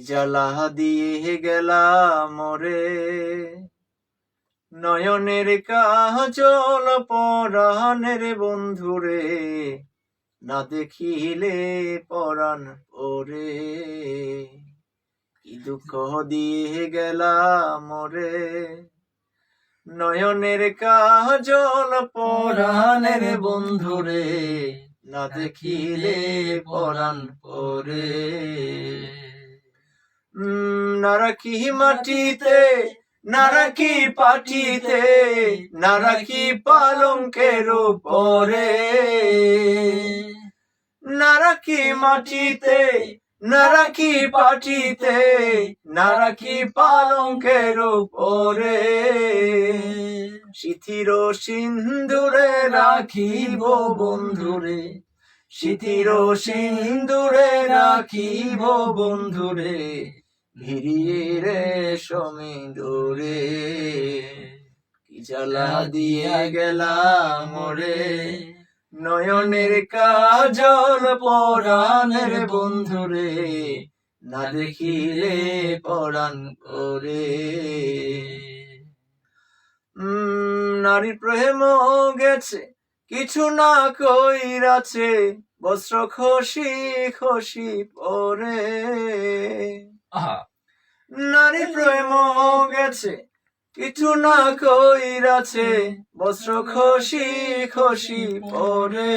জ্বালা দিয়ে গেলা মোরে, নয়নের কাজল পরাণের বন্ধুরে, না দেখিলে পরাণ ওরে। কি দুঃখ দিয়ে গেলা মোরে, নয়নের কাজল পরাণের বন্ধুরে, না দেখিলে পরাণ ওরে। না রাখি মাটিতে, না রাখি পাটিতে, না রাখি পালঙ্কের উপরে, না রাখি মাটিতে, না রাখি পাটিতে, না রাখি পালঙ্কের উপরে। সিথির সিন্দুরে রাখিব বন্ধুরে, সিথির সিন্দুরে রাখিব বন্ধুরে, ভিড়িয়ে রেশমে ডোরে। কি জ্বালা দিয়ে গেলা মোরে, নয়নের কাজল পরাণের বন্ধুরে, না দেখিলে পরাণ ওরে। নারী প্রেম গেছে কিছু না কইরাছে, বস্ত্র খসি খসি পরে। নারী প্রেম গেছে কিছু না কইরাছে, বস্ত্র খসি খসি পরে।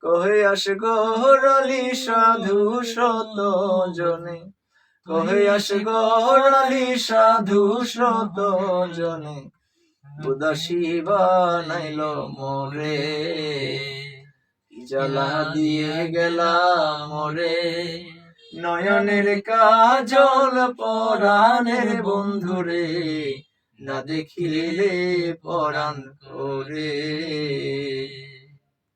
কহে আসে গহরালি সাধু শত জনে, কহে আসে গহরালি সাধু শত জনে, উদাসী বানাইল মোরে। কি জ্বালা দিয়ে গেলা মোরে, নয়নের কাজল পরাণের বন্ধুরে, না দেখিলে পরাণ ওরে।